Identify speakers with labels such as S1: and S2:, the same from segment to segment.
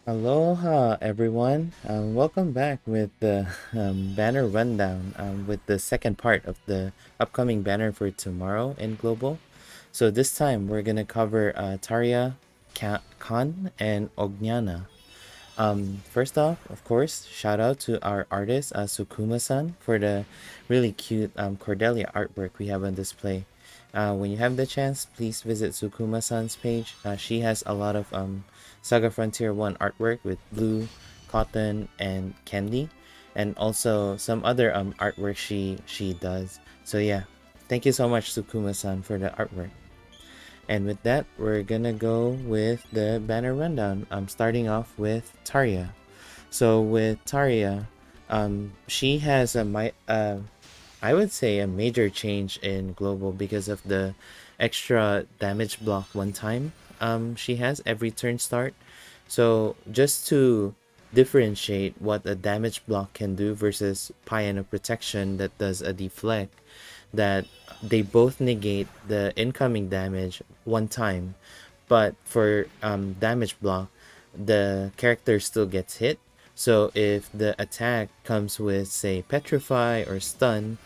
S1: Aloha, everyone. Welcome back with the banner rundown with the second part of the upcoming banner for tomorrow in Global. So this time we're going to cover Taria, Kahn, and Ogniana. First off, of course, shout out to our artist, Sukuma-san, for the really cute Cordelia artwork we have on display. When you have the chance, please visit Sukuma-san's page. She has a lot of Saga Frontier 1 artwork with blue, cotton, and candy, and also some other artwork she does. So yeah, thank you so much, Sukuma-san, for the artwork. And with that, we're gonna go with the banner rundown. I'm starting off with Taria. So with Taria, she has I would say a major change in global because of the extra damage block one time she has every turn start. So just to differentiate what a damage block can do versus Piano Protection that does a deflect, that they both negate the incoming damage one time, but for damage block, the character still gets hit. So if the attack comes with, say, petrify or stun,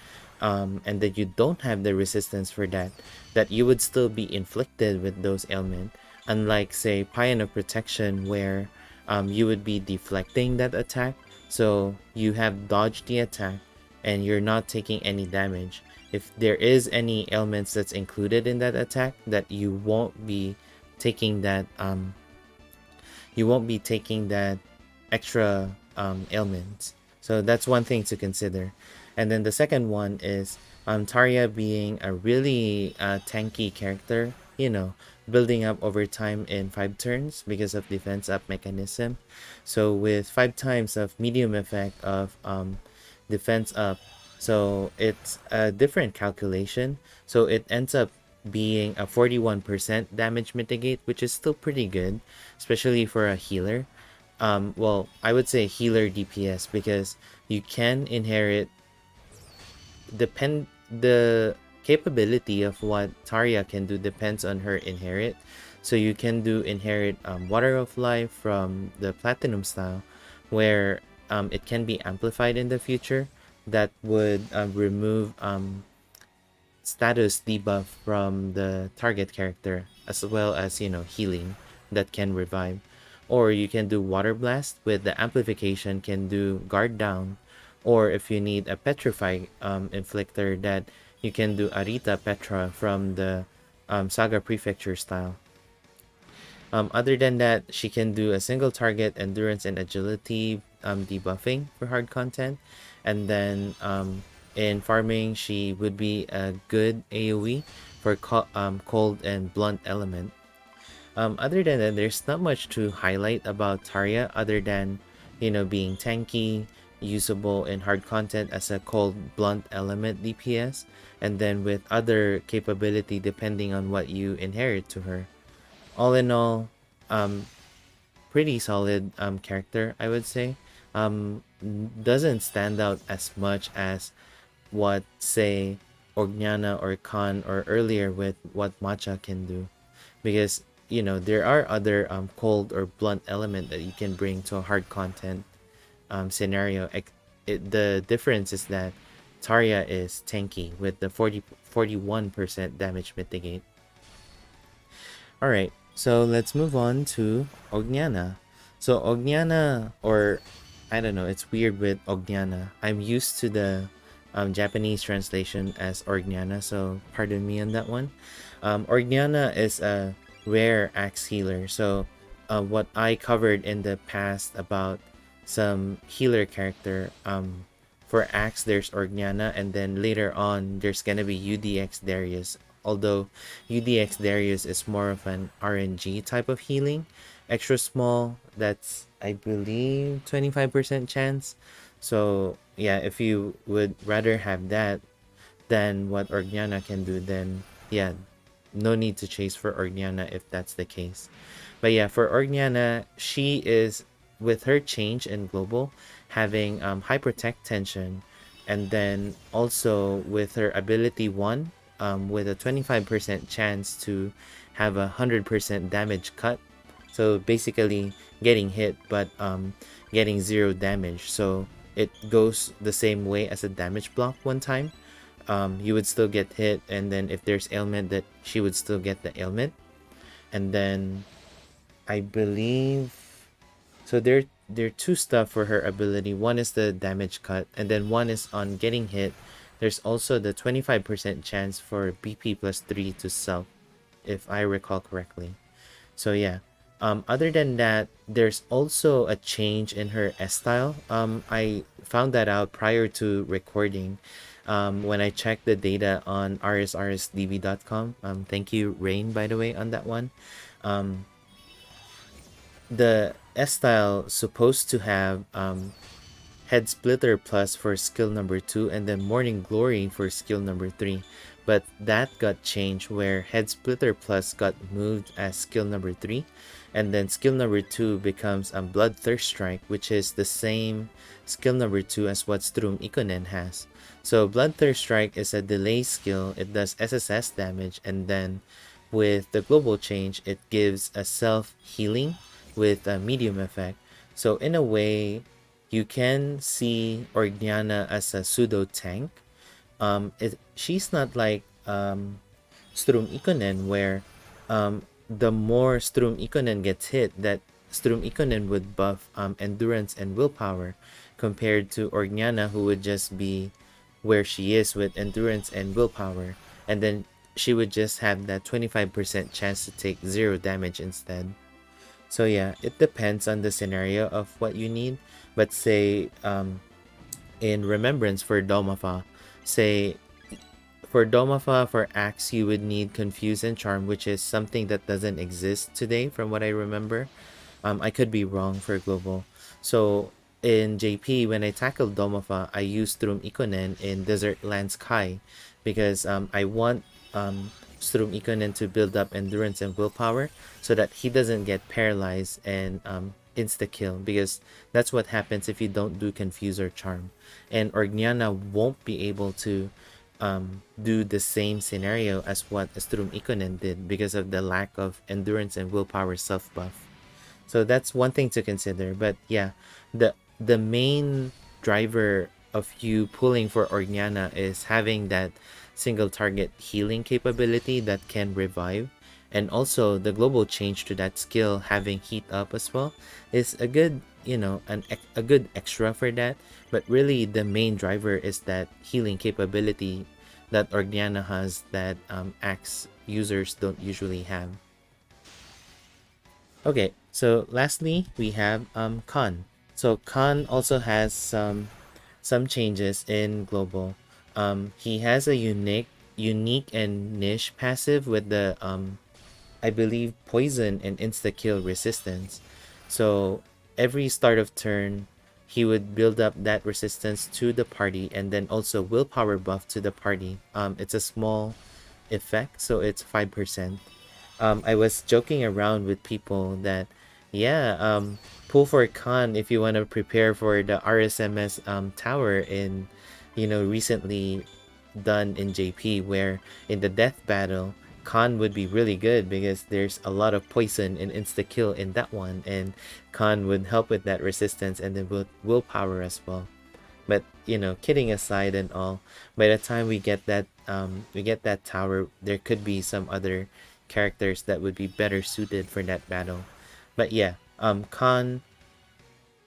S1: and that you don't have the resistance for that, that you would still be inflicted with those ailments. Unlike, say, Paean of Protection, where you would be deflecting that attack, so you have dodged the attack and you're not taking any damage. If there is any ailments that's included in that attack, that you won't be taking that extra ailments. So that's one thing to consider. And then the second one is Taria being a really tanky character, building up over time in 5 turns because of defense up mechanism. So with 5 times of medium effect of defense up, so it's a different calculation. So it ends up being a 41% damage mitigate, which is still pretty good, especially for a healer. Well, I would say healer DPS because you can inherit the capability of what Taria can do depends on her inherit. So you can do inherit Water of Life from the Platinum style, where it can be amplified in the future. That would remove status debuff from the target character, as well as healing that can revive. Or you can do Water Blast with the amplification, can do guard down. Or if you need a petrify inflictor, that you can do Arita Petra from the Saga Prefecture style. Other than that, she can do a single target endurance and agility debuffing for hard content. And then in farming, she would be a good AoE for cold and blunt element. Other than that, there's not much to highlight about Taria other than, being tanky, usable in hard content as a cold blunt element DPS, and then with other capability depending on what you inherit to her. All in all, pretty solid character, I would say. Doesn't stand out as much as what, say, Orgniana or Kahn or earlier with what Matcha can do, because there are other cold or blunt element that you can bring to a hard content scenario. The difference is that Taria is tanky with the 41% damage mitigate. Alright, so let's move on to Ogniana. So Ogniana, or I don't know, it's weird with Ogniana. I'm used to the Japanese translation as Orgniana, so pardon me on that one. Orgniana is a rare axe healer. So what I covered in the past about some healer character, for axe there's Orgniana, and then later on there's gonna be UDX Darius. Although UDX Darius is more of an RNG type of healing, extra small, that's I believe 25% chance. So yeah, if you would rather have that than what Orgniana can do, then yeah, no need to chase for Orgniana if that's the case. But yeah, for Orgniana, she is, with her change in global, having high protect tension, and then also with her ability 1, with a 25% chance to have a 100% damage cut. So basically getting hit but getting 0 damage. So it goes the same way as a damage block one time. You would still get hit, and then if there's ailment, that she would still get the ailment. And then I believe so there are two stuff for her ability. One is the damage cut, and then one is on getting hit. There's also the 25% chance for BP plus 3 to self, if I recall correctly. So yeah. Other than that, there's also a change in her S style. I found that out prior to recording. When I checked the data on rsrsdb.com. Thank you, Rain, by the way, on that one. Um, the S style supposed to have Head Splitter Plus for skill number 2 and then Morning Glory for skill number 3. But that got changed where Head Splitter Plus got moved as skill number 3, and then skill number 2 becomes a Bloodthirst Strike, which is the same skill number 2 as what Strum Ikonen has. So Bloodthirst Strike is a delay skill. It does SSS damage, and then with the global change, it gives a self-healing with a medium effect. So in a way, you can see Orgniana as a pseudo tank. She's not like Strum Ikonen, where the more Strum Ikonen gets hit, that Strum Ikonen would buff endurance and willpower, compared to Orgniana, who would just be where she is with endurance and willpower, and then she would just have that 25% chance to take 0 damage instead. So yeah, it depends on the scenario of what you need. But say in Remembrance for Domafa, say for Domafa, for Axe, you would need Confuse and Charm, which is something that doesn't exist today from what I remember. I could be wrong for Global. So in JP, when I tackled Domafa, I used Strum Ikonen in Desert Land Sky because I want Strum Ikonen to build up endurance and willpower so that he doesn't get paralyzed and insta-kill, because that's what happens if you don't do Confuse or Charm. And Orgniana won't be able to do the same scenario as what Strum Ikonen did because of the lack of endurance and willpower self-buff. So that's one thing to consider. But yeah, the main driver of you pulling for Orgniana is having that single target healing capability that can revive, and also the global change to that skill having heat up as well is a good, a good extra for that. But really the main driver is that healing capability that Orgniana has that Axe users don't usually have. Okay, so lastly we have Kahn. So Kahn also has some changes in global. He has a unique and niche passive with the I believe poison and insta kill resistance. So every start of turn, he would build up that resistance to the party, and then also willpower buff to the party. It's a small effect, so it's 5%. I was joking around with people that, yeah, pull for Kahn if you want to prepare for the RSMS tower in, recently done in JP, where in the death battle, Kahn would be really good because there's a lot of poison and insta kill in that one, and Kahn would help with that resistance and then willpower as well. But kidding aside and all, by the time we get that tower, there could be some other characters that would be better suited for that battle. But yeah, Kahn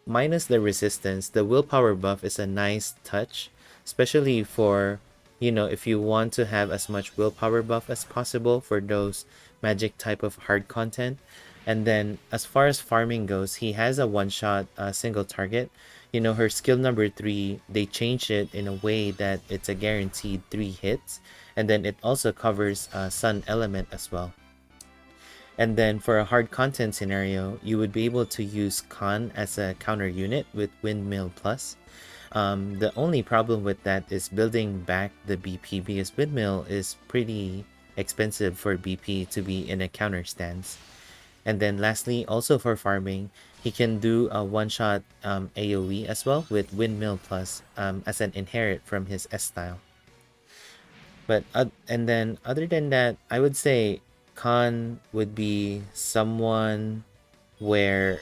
S1: minus the resistance, the willpower buff is a nice touch, especially for if you want to have as much willpower buff as possible for those magic type of hard content. And then as far as farming goes, he has a one-shot single target. Her skill number 3, they changed it in a way that it's a guaranteed 3 hits, and then it also covers sun element as well. And then for a hard content scenario, you would be able to use Kahn as a counter unit with Windmill Plus. The only problem with that is building back the BP, because Windmill is pretty expensive for BP to be in a counter stance. And then lastly, also for farming, he can do a one-shot AoE as well with Windmill Plus as an inherit from his S style. But and then other than that, I would say Kahn would be someone where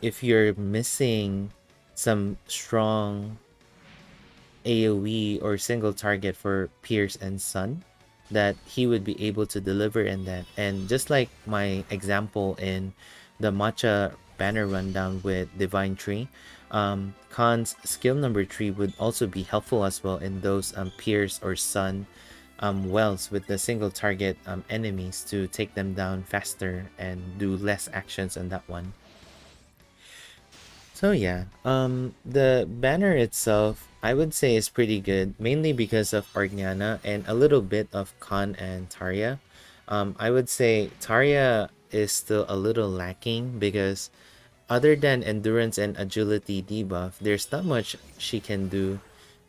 S1: if you're missing some strong AoE or single target for Pierce and Sun, that he would be able to deliver in that. And just like my example in the Matcha banner rundown with Divine Tree, Kahn's skill number 3 would also be helpful as well in those Pierce or Sun wells with the single target enemies to take them down faster and do less actions on that one. So yeah, the banner itself, I would say is pretty good, mainly because of Orgniana and a little bit of Kahn and Taria. I would say Taria is still a little lacking because other than endurance and agility debuff, there's not much she can do.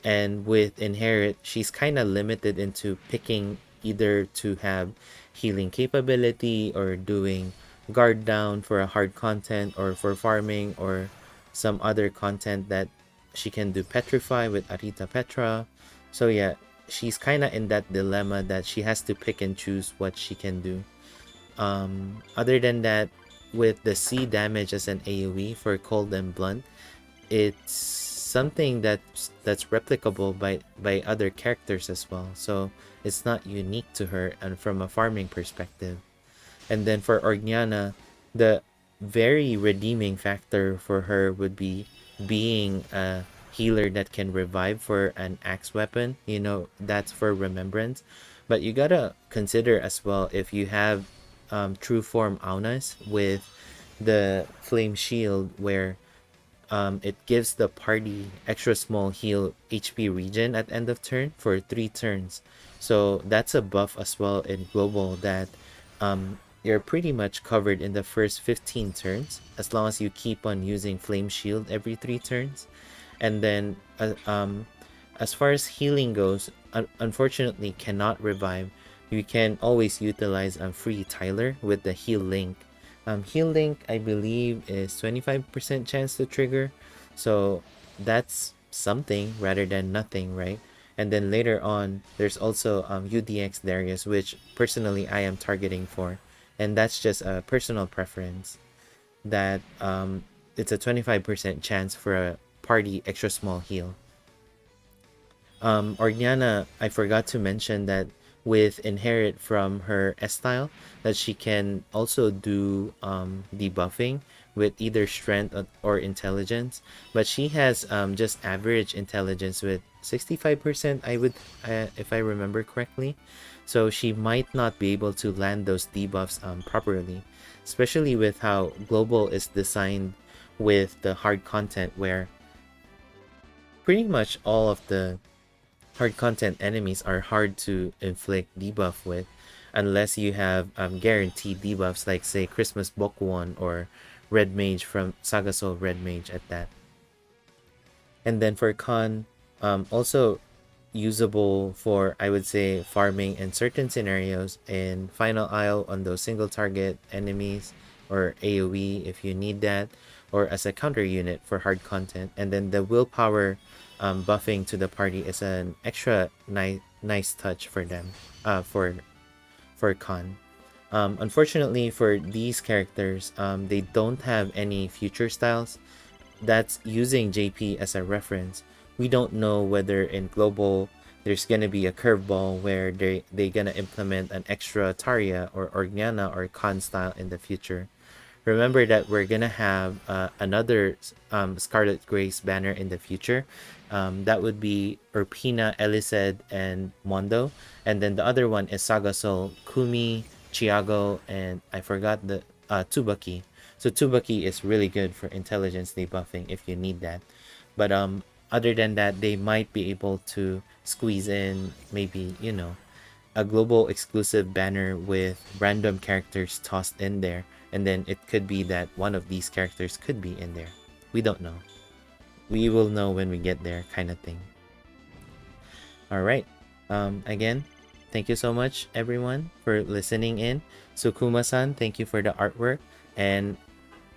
S1: And with Inherit, she's kind of limited into picking either to have healing capability or doing guard down for a hard content or for farming or some other content that she can do Petrify with Arita Petra. So yeah, she's kind of in that dilemma that she has to pick and choose what she can do. Other than that, with the C damage as an AoE for Cold and Blunt, it's something that's replicable by other characters as well. So it's not unique to her and from a farming perspective. And then for Orgniana, the very redeeming factor for her would be being a healer that can revive for an axe weapon. You know, that's for remembrance. But you gotta consider as well if you have true form Aunas with the flame shield where it gives the party extra small heal HP regen at end of turn for 3 turns. So that's a buff as well in global that you're pretty much covered in the first 15 turns as long as you keep on using flame shield every 3 turns. And then as far as healing goes, unfortunately cannot revive. You can always utilize free Tyler with the heal link. Heal link, I believe, is 25% chance to trigger, so that's something rather than nothing, right? And then later on, there's also UDX Darius, which personally I am targeting for, and that's just a personal preference. That it's a 25% chance for a party extra small heal. Orgniana, I forgot to mention that with Inherit from her S-Style, that she can also do debuffing with either strength or intelligence, but she has just average intelligence with 65%, I would, if I remember correctly. So she might not be able to land those debuffs properly, especially with how global is designed with the hard content, where pretty much all of the hard content enemies are hard to inflict debuff with unless you have guaranteed debuffs like say Christmas Bokuon or Red Mage from Saga Soul Red Mage at that. And then for Kahn, also usable for, I would say, farming in certain scenarios in Final Isle on those single target enemies or AoE if you need that, or as a counter unit for hard content. And then the willpower buffing to the party is an extra nice touch for them, for Kahn. Unfortunately for these characters, they don't have any future styles. That's using JP as a reference. We don't know whether in global there's gonna be a curveball where they gonna implement an extra Taria or Orgniana or Kahn style in the future. Remember that we're gonna have another Scarlet Grace banner in the future. That would be Urpina, Elised, and Mondo. And then the other one is Saga Soul, Kumi, Chiago, and I forgot the Tsubaki. So Tsubaki is really good for intelligence debuffing if you need that. But other than that, they might be able to squeeze in maybe, you know, a global exclusive banner with random characters tossed in there. And then it could be that one of these characters could be in there. We don't know. We will know when we get there, kind of thing. Alright. Again, thank you so much, everyone, for listening in. Sukuma-san, thank you for the artwork. And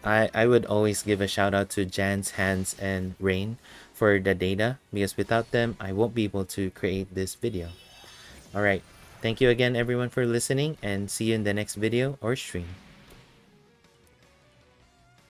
S1: I would always give a shout out to Jan's, Hans, and Rain for the data, because without them, I won't be able to create this video. Alright. Thank you again, everyone, for listening, and see you in the next video or stream.